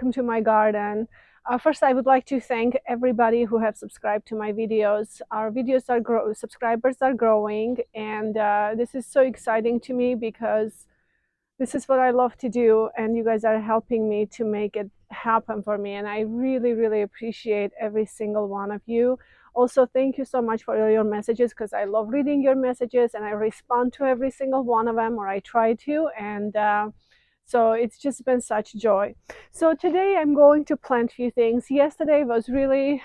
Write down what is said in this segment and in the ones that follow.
welcome to my garden. First, I would like to thank everybody who have subscribed to my videos. Our videos are subscribers are growing, and this is so exciting to me because this is what I love to do, and you guys are helping me to make it happen for me. And I really, really appreciate every single one of you. Also, thank you so much for all your messages because I love reading your messages and I respond to every single one of them, or I try to. And so it's just been such joy. So today I'm going to plant a few things. Yesterday was really,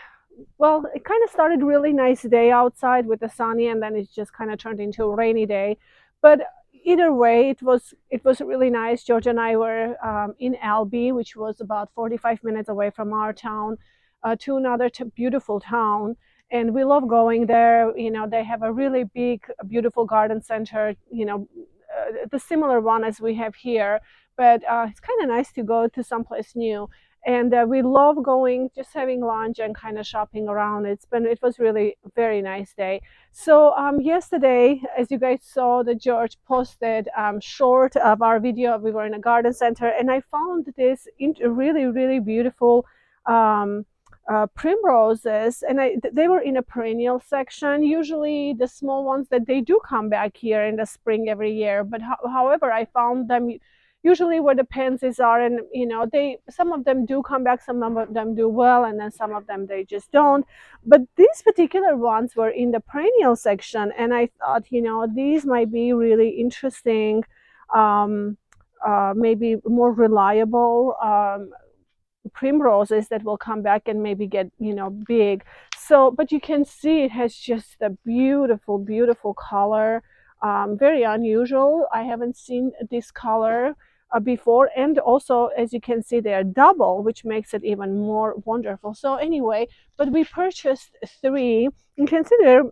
well, it kind of started really nice day outside with the sunny, and then it just kind of turned into a rainy day. But either way, it was really nice. George and I were in Albi, which was about 45 minutes away from our town, to another beautiful town. And we love going there. You know, they have a really big, beautiful garden center, you know, the similar one as we have here. But it's kind of nice to go to someplace new. And we love going, just having lunch and kind of shopping around. It was really a very nice day. So yesterday, as you guys saw, the George posted short of our video. We were in a garden center, and I found this really, really beautiful primroses, and they were in a perennial section. Usually the small ones that they do come back here in the spring every year, but however, I found them usually where the pansies are, and you know, some of them do come back, some of them do well, and then some of them they just don't. But these particular ones were in the perennial section, and I thought, you know, these might be really interesting, maybe more reliable primroses that will come back and maybe get, you know, big. So but you can see it has just a beautiful, beautiful color, very unusual. I haven't seen this color before, and also, as you can see, they are double, which makes it even more wonderful. So anyway, but we purchased three, and consider,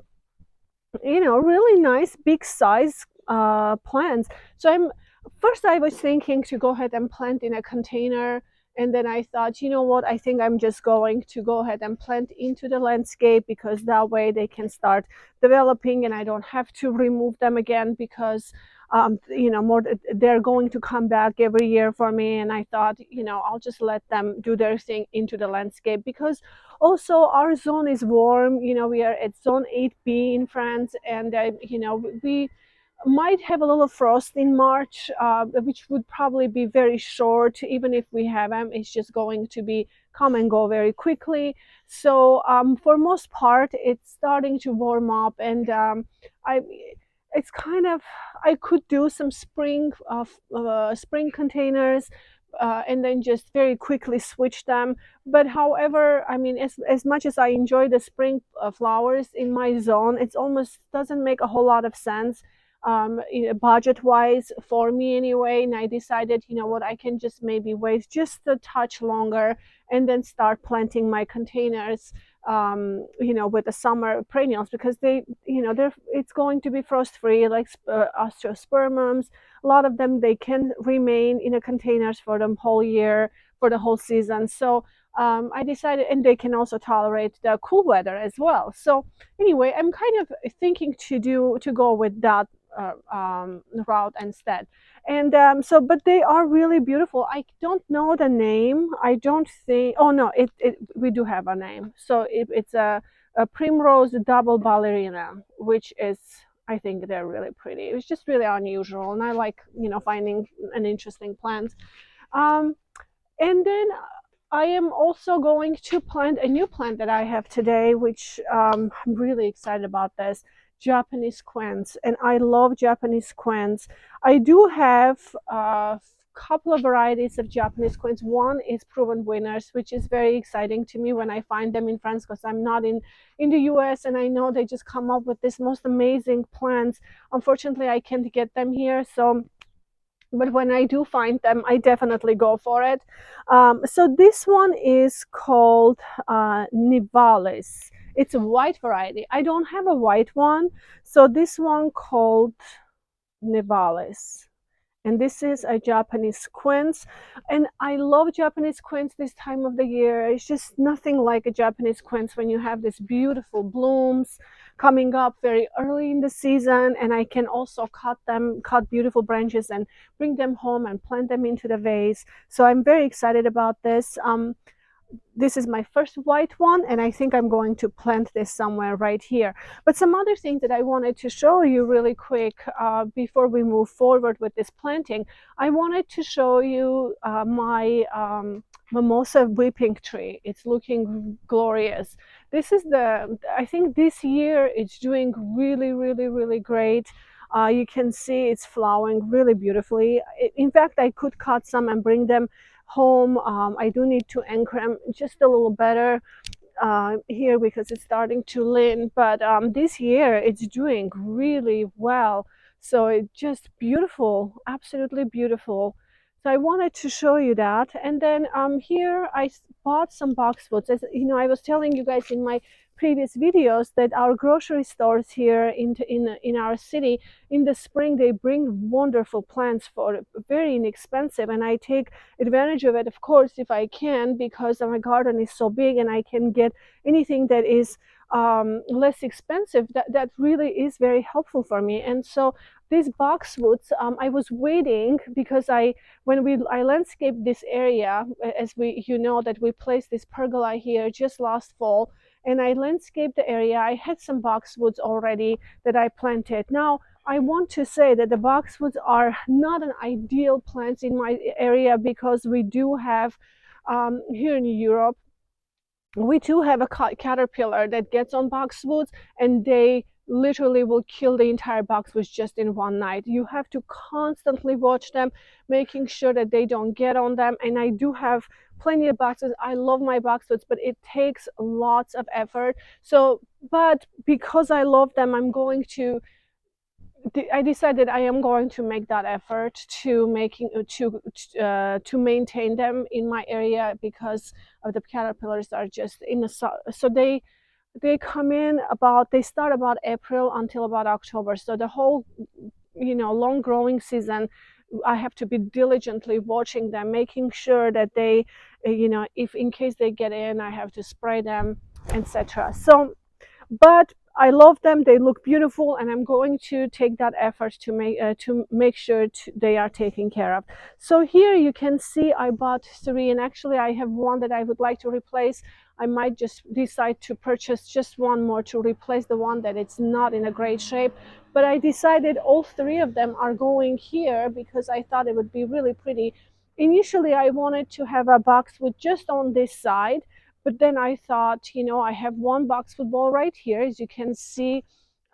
you know, really nice big size plants. So I was thinking to go ahead and plant in a container, and then I thought, you know what, I think I'm just going to go ahead and plant into the landscape, because that way they can start developing and I don't have to remove them again, because you know, they're going to come back every year for me. And I thought, you know, I'll just let them do their thing into the landscape, because also our zone is warm. You know, we are at zone 8B in France, and you know, we might have a little frost in March, which would probably be very short. Even if we have them, it's just going to be come and go very quickly. So for most part, it's starting to warm up, and I it's kind of, I could do some spring containers, and then just very quickly switch them. But however, I mean, as much as I enjoy the spring flowers in my zone, it's almost doesn't make a whole lot of sense, budget wise for me anyway. And I decided, you know what, I can just maybe wait just a touch longer and then start planting my containers, you know, with the summer perennials, because they, you know, it's going to be frost free, like osteospermums. A lot of them, they can remain in the containers for the whole year, for the whole season. So I decided, and they can also tolerate the cool weather as well. So anyway, I'm kind of thinking to go with that route instead. And so, but they are really beautiful. I don't know the name. I don't think, oh no, we do have a name. So it's a primrose double ballerina, which is, I think they're really pretty. It's just really unusual, and I like, you know, finding an interesting plant. And then I am also going to plant a new plant that I have today, which I'm really excited about this. Japanese quince, and I love Japanese quince. I do have a couple of varieties of Japanese quince. One is proven winners, which is very exciting to me when I find them in France, because I'm not in the US, and I know they just come up with this most amazing plants. Unfortunately, I can't get them here, so but when I do find them, I definitely go for it. So this one is called Nivalis. It's a white variety. I don't have a white one, so this one called Nivalis. And this is a Japanese quince, and I love Japanese quince this time of the year. It's just nothing like a Japanese quince when you have these beautiful blooms. coming up very early in the season, and I can also cut beautiful branches and bring them home and plant them into the vase. So I'm very excited about this. This is my first white one, and I think I'm going to plant this somewhere right here. But some other things that I wanted to show you really quick before we move forward with this planting, I wanted to show you my mimosa weeping tree. It's looking glorious. This is I think this year it's doing really great. You can see it's flowering really beautifully. In fact, I could cut some and bring them home. I do need to anchor them just a little better here because it's starting to lean, but this year it's doing really well. So it's just beautiful, absolutely beautiful. So I wanted to show you that. And then here I bought some boxwoods. As you know, I was telling you guys in my previous videos that our grocery stores here in our city in the spring, they bring wonderful plants for very inexpensive, and I take advantage of it, of course, if I can, because my garden is so big and I can get anything that is less expensive. That really is very helpful for me. And so these boxwoods, I was waiting because I landscaped this area, as you know that we placed this pergola here just last fall, and I landscaped the area. I had some boxwoods already that I planted. Now I want to say that the boxwoods are not an ideal plants in my area because we do have here in Europe, we do have a caterpillar that gets on boxwoods, and they literally will kill the entire boxwoods just in one night. You have to constantly watch them, making sure that they don't get on them. And I do have plenty of boxes. I love my boxwoods, but it takes lots of effort. So, but because I love them, I decided I am going to make that effort to to maintain them in my area because of the caterpillars are just in the so they come in about they start about April until about October. So the whole long growing season, I have to be diligently watching them, making sure that they if in case they get in, I have to spray them, etc. So but I love them. They look beautiful, and I'm going to take that effort to make sure they are taken care of. So here you can see I bought three, and actually I have one that I would like to replace. I might just decide to purchase just one more to replace the one that it's not in a great shape. But I decided all three of them are going here because I thought it would be really pretty. Initially, I wanted to have a boxwood just on this side, but then I thought, I have one boxwood ball right here, as you can see.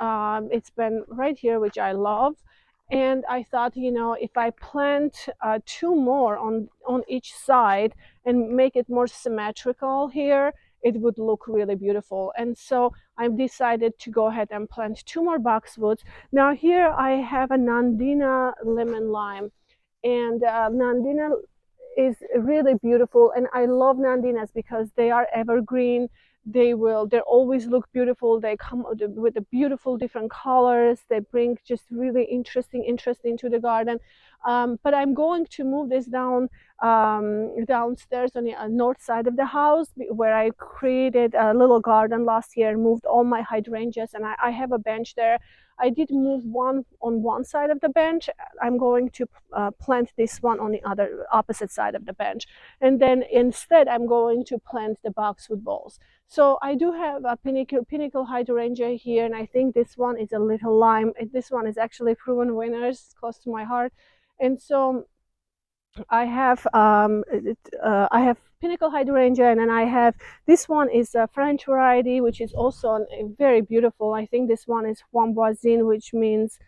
It's been right here, which I love. And I thought, if I plant two more on each side and make it more symmetrical here, it would look really beautiful. And so I've decided to go ahead and plant two more boxwoods. Now here I have a Nandina lemon lime, and Nandina is really beautiful, and I love Nandinas because they are evergreen. They always look beautiful. They come with the beautiful different colors. They bring just really interest into the garden. But I'm going to move this downstairs on the north side of the house, where I created a little garden last year, moved all my hydrangeas, and I have a bench there. I did move one on one side of the bench. I'm going to plant this one on the other opposite side of the bench. And then instead, I'm going to plant the boxwood balls. So I do have a pinnacle hydrangea here, and I think this one is a little lime. This one is actually proven winners, close to my heart. And so I have pinnacle hydrangea, and then I have this one is a French variety, which is also very beautiful. I think this one is framboisine, which means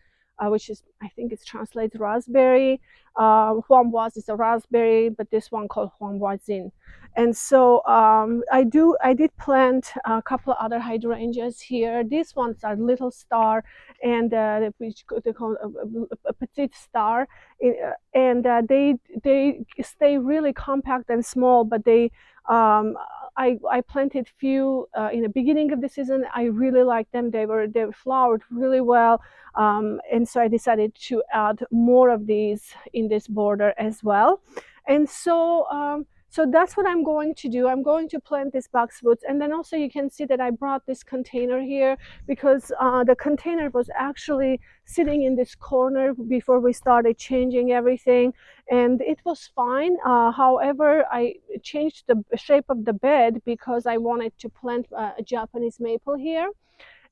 which is I think it translates raspberry. Framboise is a raspberry, but this one called framboisine. And so I did plant a couple of other hydrangeas here. These ones are little star, and which they call a petite star, and they stay really compact and small. But I planted few in the beginning of the season. I really liked them. They flowered really well, and so I decided to add more of these in this border as well. And so So that's what I'm going to do. I'm going to plant this boxwoods, and then also you can see that I brought this container here because the container was actually sitting in this corner before we started changing everything, and it was fine. However, I changed the shape of the bed because I wanted to plant a Japanese maple here,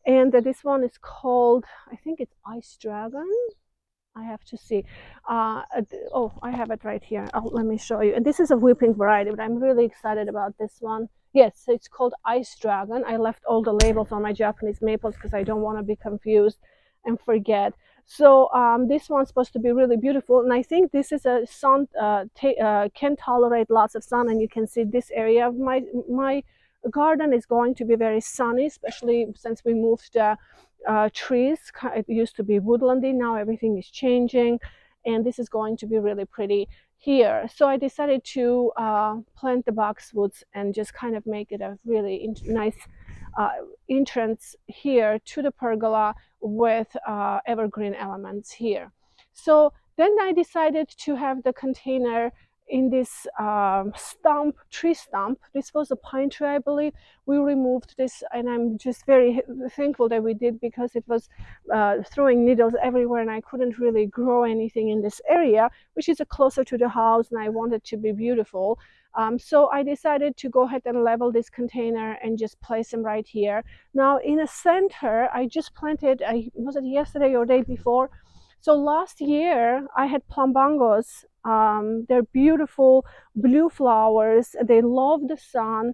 and this one is called, I think it's Ice Dragon. I have to see. Oh, I have it right here. Oh, let me show you. And this is a whipping variety, but I'm really excited about this one. Yes, it's called Ice Dragon. I left all the labels on my Japanese maples because I don't want to be confused and forget. So this one's supposed to be really beautiful, and I think this is a sun can tolerate lots of sun. And you can see this area of my garden is going to be very sunny, especially since we moved trees. It used to be woodlandy, now everything is changing, and this is going to be really pretty here. So I decided to plant the boxwoods and just kind of make it a really nice uh, entrance here to the pergola with evergreen elements here. So then I decided to have the container in this tree stump. This was a pine tree, I believe. We removed this, and I'm just very thankful that we did, because it was throwing needles everywhere and I couldn't really grow anything in this area, which is closer to the house, and I wanted to be beautiful. So I decided to go ahead and level this container and just place them right here. Now in the center, I just planted, was it yesterday or day before? So last year I had plumbangos. They're beautiful blue flowers. They love the sun.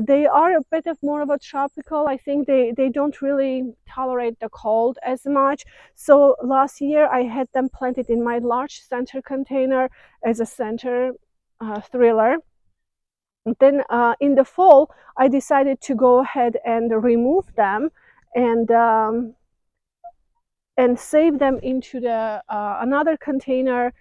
They are a bit of more of a tropical. I think they don't really tolerate the cold as much. So last year I had them planted in my large center container as a center thriller. Then in the fall, I decided to go ahead and remove them and save them into the another container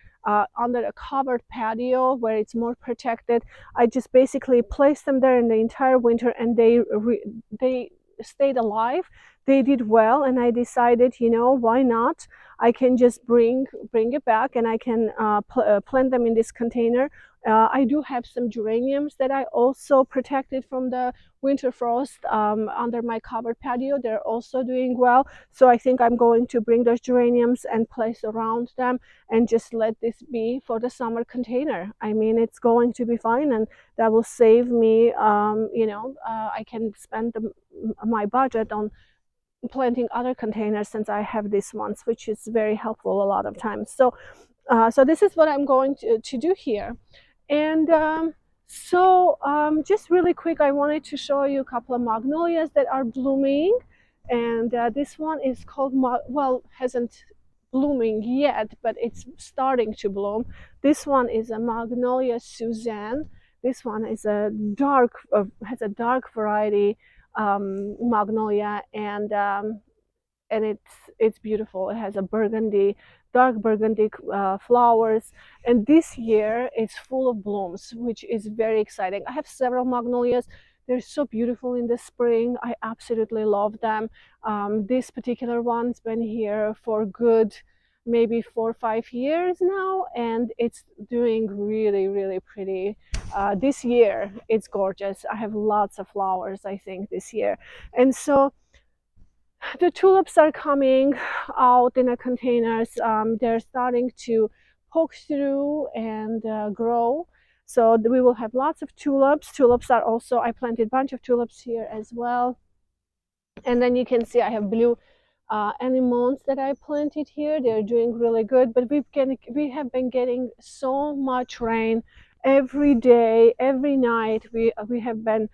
under a covered patio where it's more protected. I just basically placed them there in the entire winter, and they stayed alive. They did well, and I decided, why not? I can just bring it back, and I can plant them in this container. I do have some geraniums that I also protected from the winter frost under my covered patio. They're also doing well. So I think I'm going to bring those geraniums and place around them and just let this be for the summer container. I mean, it's going to be fine, and that will save me, I can spend my budget on planting other containers since I have these ones, which is very helpful a lot of times. So this is what I'm going to do here. And just really quick, I wanted to show you a couple of magnolias that are blooming. And this one is called, hasn't blooming yet, but it's starting to bloom. This one is a Magnolia Suzanne. This one is has a dark variety magnolia, and it's beautiful. It has a dark burgundy flowers, and this year it's full of blooms, which is very exciting. I have several magnolias. They're so beautiful in the spring. I absolutely love them. This particular one's been here for good maybe 4 or 5 years now, and it's doing really, really pretty. This year it's gorgeous. I have lots of flowers, I think, this year. And so the tulips are coming out in the containers. They're starting to poke through and grow. So we will have lots of tulips. Tulips are also, I planted a bunch of tulips here as well. And then you can see I have blue anemones that I planted here. They're doing really good, but we have been getting so much rain every day, every night. We have been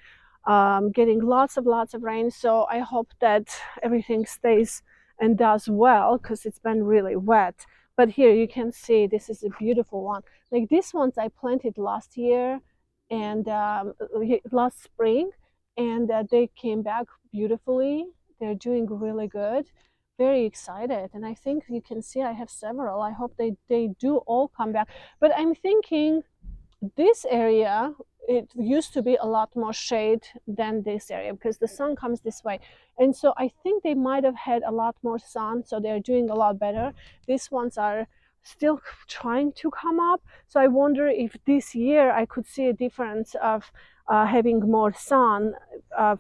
getting lots of rain. So I hope that everything stays and does well, because it's been really wet. But here you can see this is a beautiful one. Like these ones I planted last year and last spring, and they came back beautifully. They're doing really good. Very excited, and I think you can see I have several. I hope they do all come back. But I'm thinking this area, it used to be a lot more shade than this area because the sun comes this way, and so I think they might have had a lot more sun, so they're doing a lot better. These ones are still trying to come up. So I wonder if this year I could see a difference of having more sun. I'm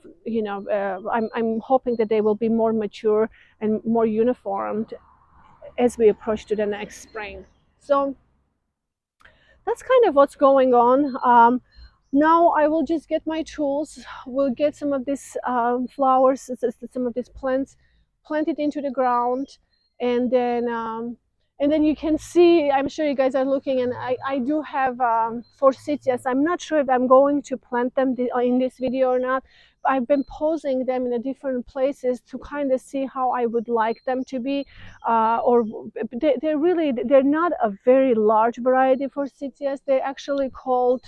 hoping that they will be more mature and more uniformed as we approach to the next spring. So that's kind of what's going on. Now I will just get my tools. We'll get some of these flowers, some of these plants, planted into the ground, and then you can see. I'm sure you guys are looking, and I do have forsythias. I'm not sure if I'm going to plant them in this video or not. I've been posing them in a different places to kind of see how I would like them to be, or they're not a very large variety for forsythias. They're actually called,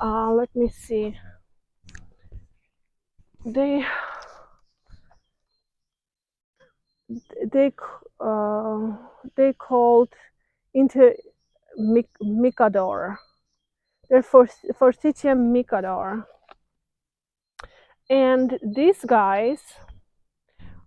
let me see, they they uh, they called inter micador. They're for forsythia micador, and these guys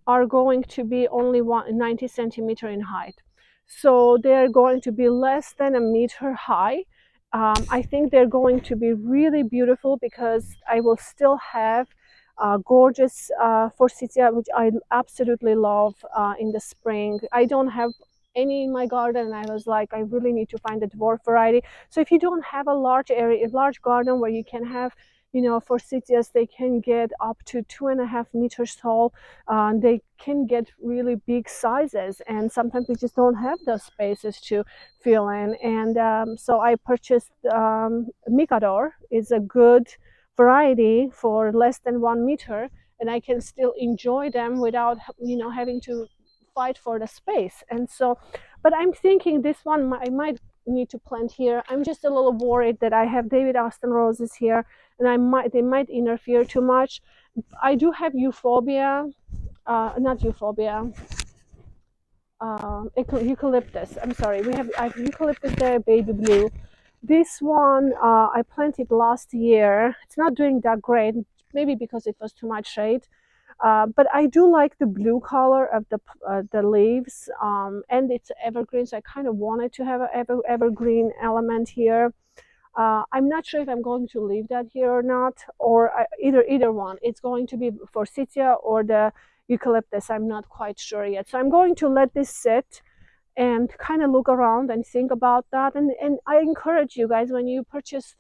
are going to be only 90 centimeter in height. So they're going to be less than a meter high. I think they're going to be really beautiful because I will still have gorgeous forsythia, which I absolutely love in the spring. I don't have any in my garden, and I was like, I really need to find a dwarf variety. So if you don't have a large area, a large garden where you can have, forsythias, they can get up to 2.5 meters tall. They can get really big sizes, and sometimes we just don't have those spaces to fill in. And so I purchased Micador. It's a good variety for less than 1 meter, and I can still enjoy them without having to fight for the space. And so, but I'm thinking this one I might need to plant here. I'm just a little worried that I have David Austin roses here, and they might interfere too much. I do have euphorbia, not euphorbia, eucalyptus. I'm sorry, I have eucalyptus there, baby blue. This one I planted last year. It's not doing that great, maybe because it was too much shade. But I do like the blue color of the leaves, and it's evergreen. So I kind of wanted to have an evergreen element here. I'm not sure if I'm going to leave that here or not, or either one. It's going to be forsythia or the eucalyptus. I'm not quite sure yet. So I'm going to let this sit and kind of look around and think about that. And I encourage you guys, when you purchase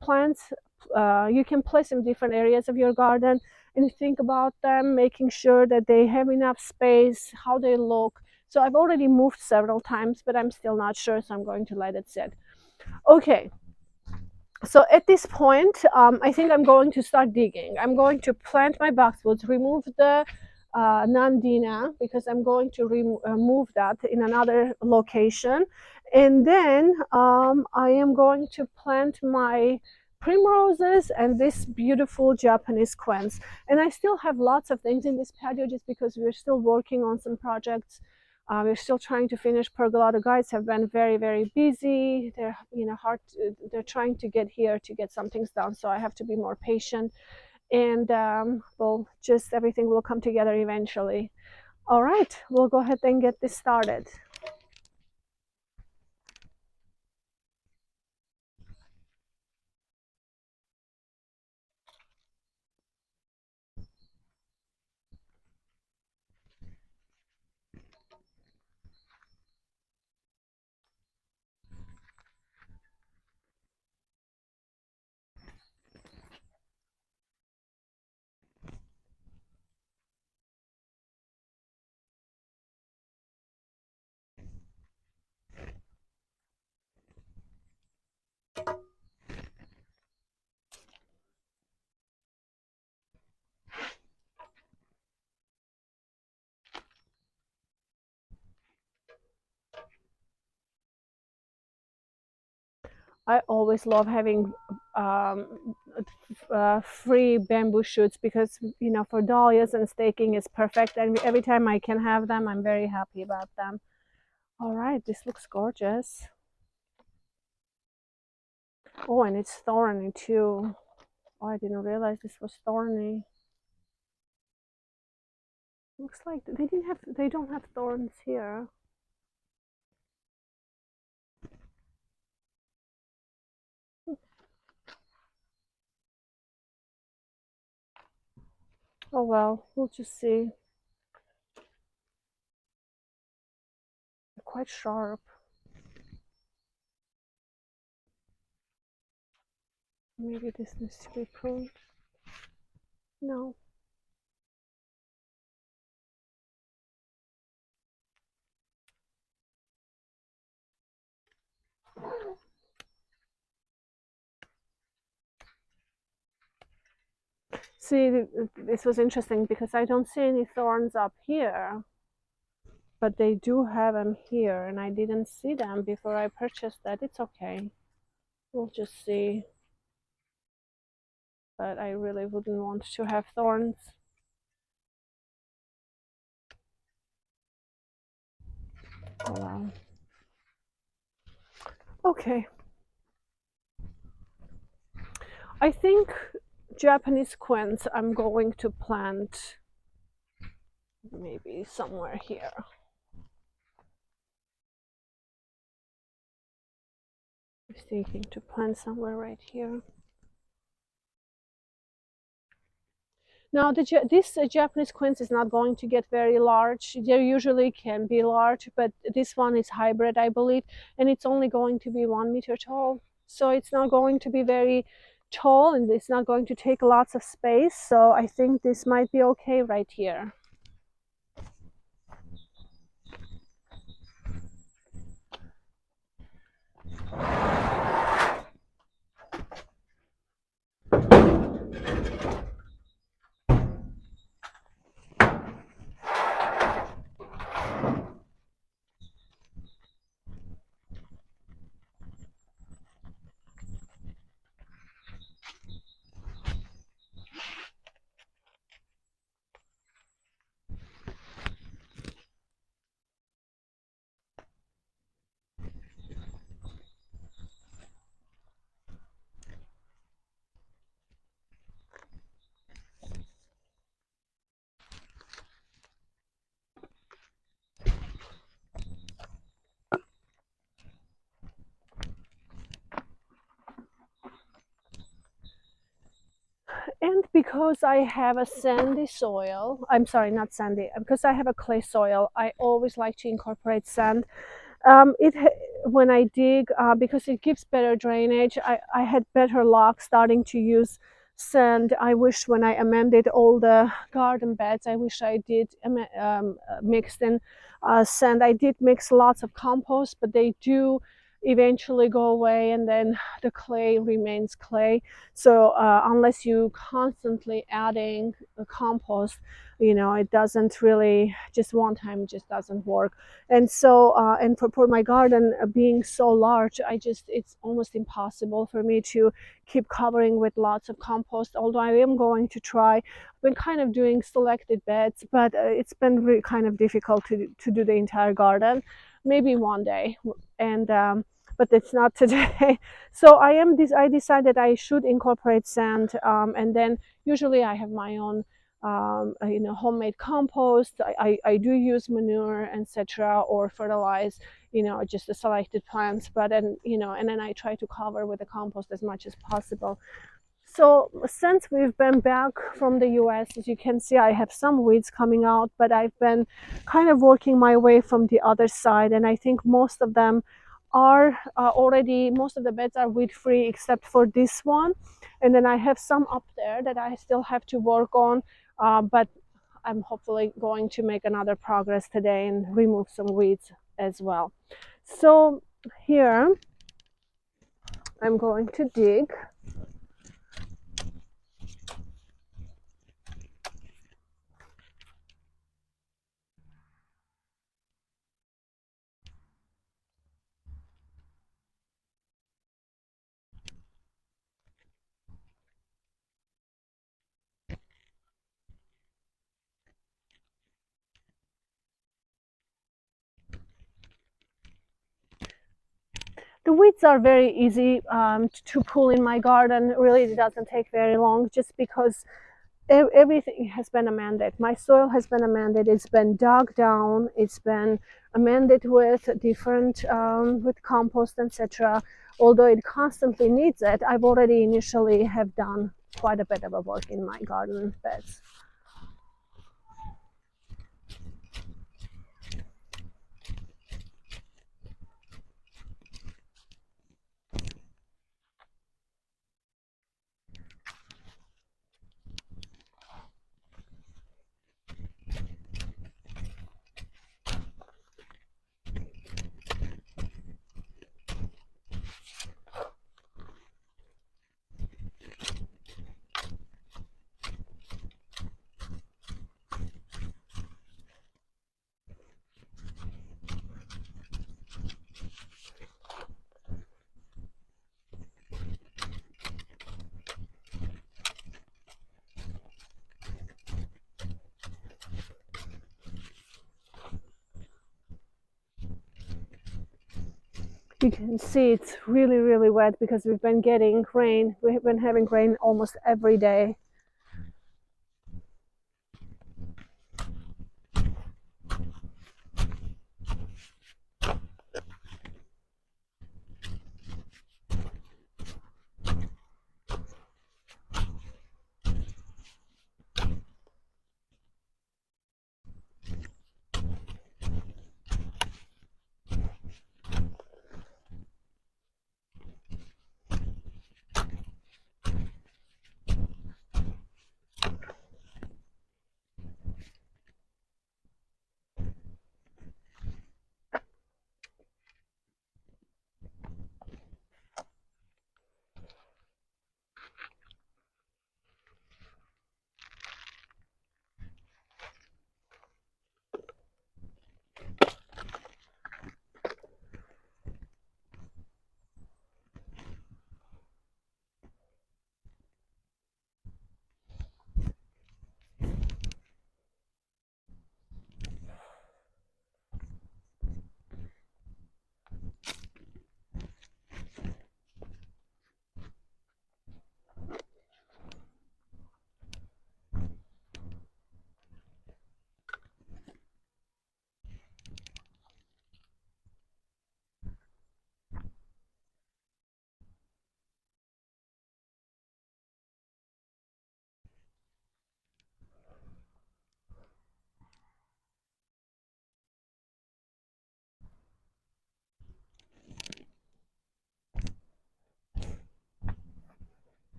plants, you can place in different areas of your garden and think about them, making sure that they have enough space, how they look. So I've already moved several times, but I'm still not sure, so I'm going to let it sit. Okay, so at this point, I think I'm going to start digging. I'm going to plant my boxwoods, remove the Nandina, because I'm going to remove that in another location. And then I am going to plant my primroses and this beautiful Japanese quince. And I still have lots of things in this patio just because we're still working on some projects. We're still trying to finish pergola. The guys have been very, very busy. They're, they're trying to get here to get some things done. So I have to be more patient, and just everything will come together eventually. All right, we'll go ahead and get this started. I always love having free bamboo shoots because for dahlias and staking is perfect, and every time I can have them, I'm very happy about them. All right, this looks gorgeous. Oh, and it's thorny too. Oh, I didn't realize this was thorny. Looks like they don't have thorns here. Oh well, we'll just see. Quite sharp. Maybe this needs to be pruned. No. See, this was interesting because I don't see any thorns up here, but they do have them here, and I didn't see them before I purchased that. It's okay. We'll just see. But I really wouldn't want to have thorns. Oh well. Okay. I think Japanese quince I'm going to plant maybe somewhere here. I was thinking to plant somewhere right here. Now, this Japanese quince is not going to get very large. They usually can be large, but this one is hybrid, I believe, and it's only going to be 1 meter tall. So it's not going to be very tall, and it's not going to take lots of space. So I think this might be okay right here. And because I have a sandy soil, I'm sorry, not sandy, because I have a clay soil, I always like to incorporate sand. It when I dig, because it gives better drainage, I had better luck starting to use sand. I wish when I amended all the garden beds, I wish I did mixed in sand. I did mix lots of compost, but they do eventually go away, and then the clay remains clay. So unless you constantly adding compost, it doesn't really, just one time it just doesn't work. And so and for my garden being so large, it's almost impossible for me to keep covering with lots of compost, although I am going to try. I've been kind of doing selected beds, but it's been really kind of difficult to do the entire garden. Maybe one day, and but it's not today. So I decided I should incorporate sand, and then usually I have my own homemade compost. I do use manure, etc., or fertilize, just the selected plants. But and then I try to cover with the compost as much as possible. So since we've been back from the US, as you can see, I have some weeds coming out, but I've been kind of working my way from the other side, and I think most of them are already, most of the beds are weed free except for this one. And then I have some up there that I still have to work on, but I'm hopefully going to make another progress today and remove some weeds as well. So here I'm going to dig. The weeds are very easy to pull in my garden. Really, it doesn't take very long, just because everything has been amended. My soil has been amended. It's been dug down. It's been amended with different with compost, etc. Although it constantly needs it, I've already initially have done quite a bit of a work in my garden beds. You can see it's really, really wet because we've been getting rain. We've been having rain almost every day.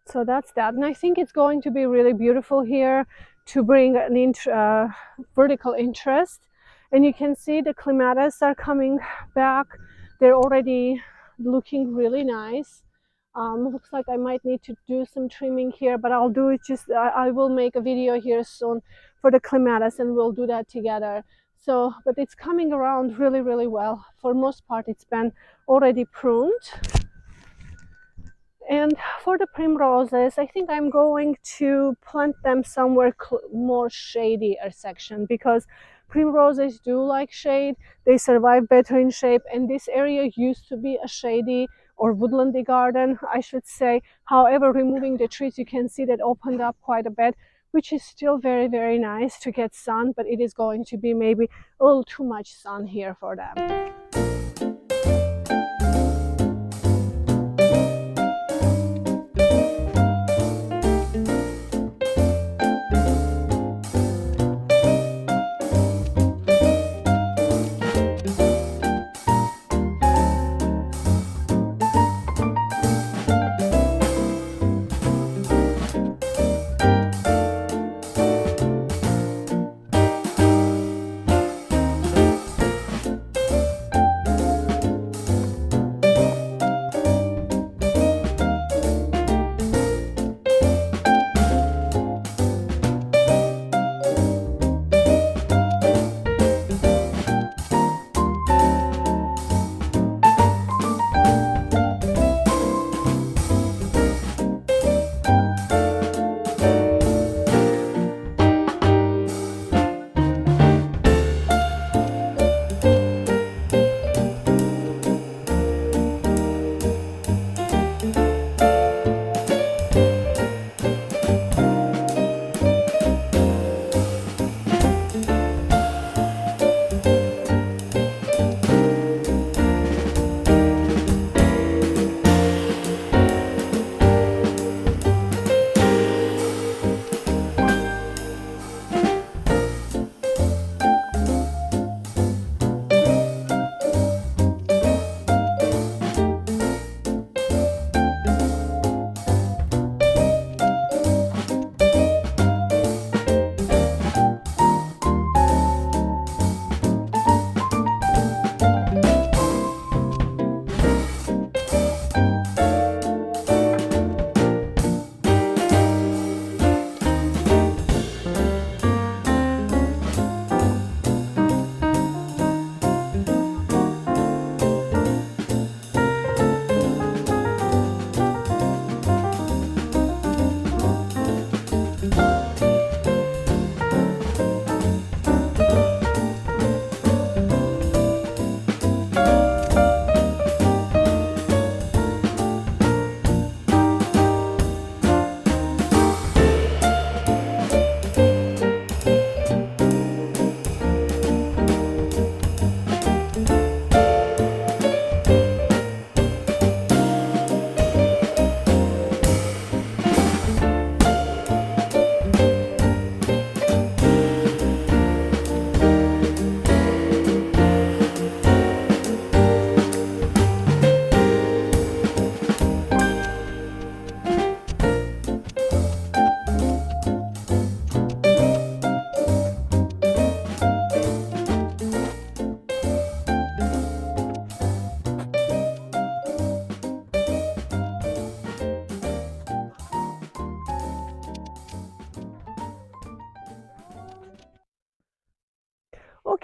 So that's that, and I think it's going to be really beautiful here to bring an vertical interest. And you can see the clematis are coming back. They're already looking really nice. Looks like I might need to do some trimming here, but I'll do it I will make a video here soon for the clematis and we'll do that together. So, but it's coming around really, really well. For most part, it's been already pruned. And for the primroses, I think I'm going to plant them somewhere more shadier section, because primroses do like shade. They survive better in shade, and this area used to be a shady or woodlandy garden, I should say. However, removing the trees, you can see that opened up quite a bit, which is still very, very nice to get sun, but it is going to be maybe a little too much sun here for them.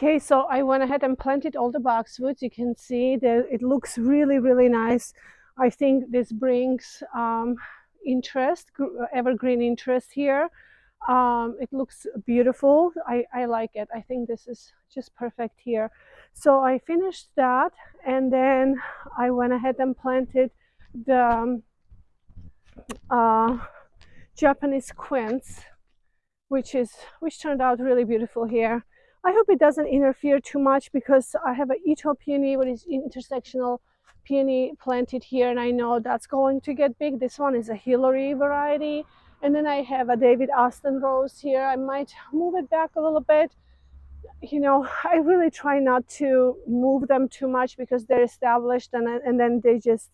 Okay, so I went ahead and planted all the boxwoods. You can see that it looks really, really nice. I think this brings interest, evergreen interest here. It looks beautiful. I like it. I think this is just perfect here. So I finished that, and then I went ahead and planted the uh, Japanese quince, which turned out really beautiful here. I hope it doesn't interfere too much because I have an Ito peony, what is intersectional peony planted here, and I know that's going to get big. This one is a Hillary variety. And then I have a David Austin rose here. I might move it back a little bit. I really try not to move them too much because they're established, and then they just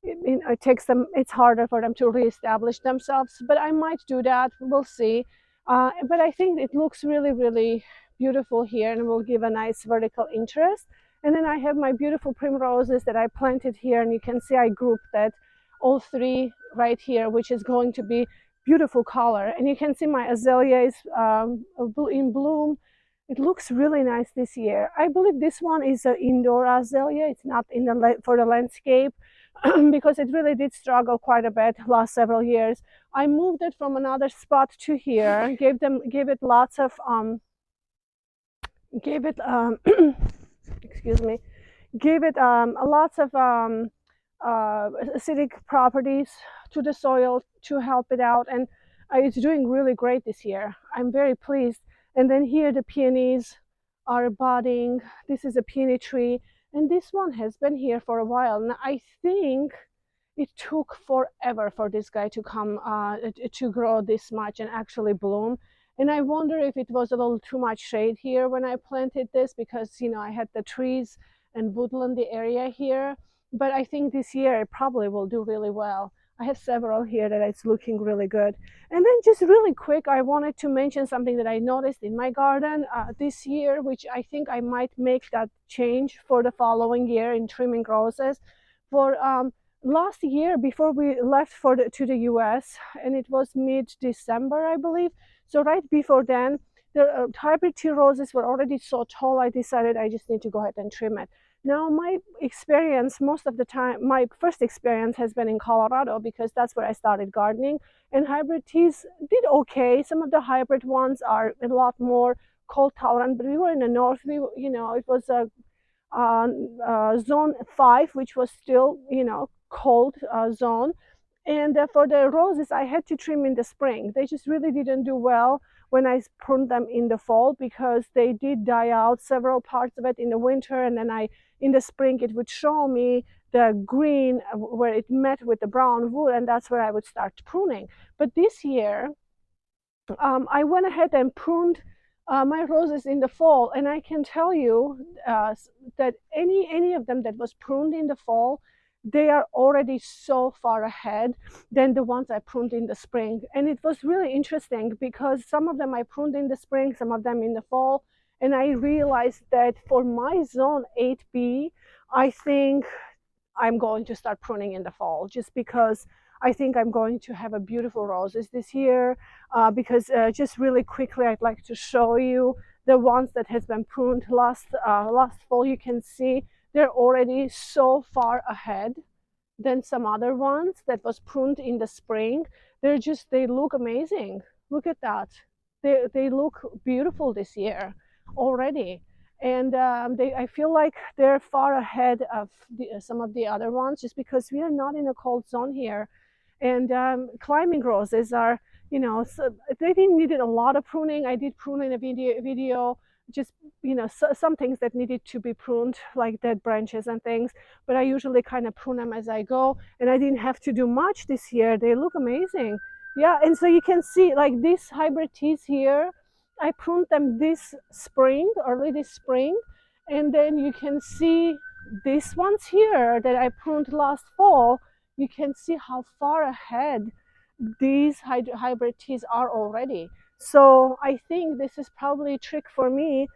it takes them, it's harder for them to reestablish themselves, but I might do that. We'll see. But I think it looks really, really beautiful here and will give a nice vertical interest. And then I have my beautiful primroses that I planted here, and you can see I grouped that all three right here, which is going to be beautiful color. And you can see my azalea is in bloom. It looks really nice this year. I believe this one is an indoor azalea. It's not in the for the landscape. Because it really did struggle quite a bit last several years. I moved it from another spot to here, gave it lots of gave it excuse me, gave it lots of acidic properties to the soil to help it out, and it's doing really great this year. I'm very pleased. And then here the peonies are budding. This is a peony tree, and this one has been here for a while. Now, I think it took forever for this guy to come to grow this much and actually bloom. And I wonder if it was a little too much shade here when I planted this, because I had the trees and woodland the area here. But I think this year it probably will do really well. I have several here that it's looking really good. And then just really quick, I wanted to mention something that I noticed in my garden this year, which I think I might make that change for the following year in trimming roses. For last year, before we left to the US, and it was mid-December, I believe. So right before then, the hybrid tea roses were already so tall, I decided I just need to go ahead and trim it. Now, my experience, most of the time, my first experience has been in Colorado because that's where I started gardening. And hybrid teas did okay. Some of the hybrid ones are a lot more cold tolerant, but we were in the north. It was a zone 5, which was still, cold zone. And for the roses, I had to trim in the spring. They just really didn't do well when I pruned them in the fall because they did die out several parts of it in the winter. And then in the spring, it would show me the green where it met with the brown wood, and that's where I would start pruning. But this year, I went ahead and pruned my roses in the fall, and I can tell you that any of them that was pruned in the fall, they are already so far ahead than the ones I pruned in the spring. And it was really interesting because some of them I pruned in the spring, some of them in the fall, and I realized that for my zone 8B, I think I'm going to start pruning in the fall, just because I think I'm going to have a beautiful roses this year. Because just really quickly, I'd like to show you the ones that has been pruned last fall. You can see they're already so far ahead than some other ones that was pruned in the spring. They look amazing. Look at that. They look beautiful this year already. And I feel like they're far ahead of some of the other ones, just because we are not in a cold zone here. And climbing roses are, so they didn't needed a lot of pruning. I did prune in a video, just some things that needed to be pruned, like dead branches and things, but I usually kind of prune them as I go, and I didn't have to do much this year. They look amazing. Yeah. And so you can see, like, these hybrid teas here, I pruned them early this spring, and then you can see these ones here that I pruned last fall. You can see how far ahead these hybrid teas are already. So I think this is probably a trick for me,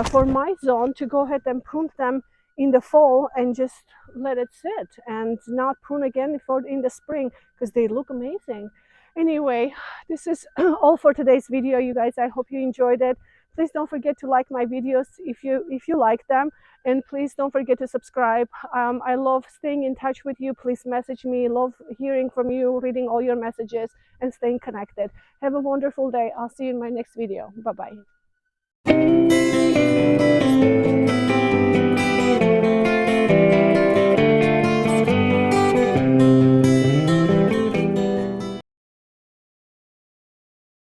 for my zone, to go ahead and prune them in the fall and just let it sit and not prune again in the spring, because they look amazing. Anyway, this is all for today's video, you guys. I hope you enjoyed it. Please don't forget to like my videos if you like them, and please don't forget to subscribe. I love staying in touch with you. Please message me. Love hearing from you, reading all your messages, and staying connected. Have a wonderful day. I'll see you in my next video. Bye bye.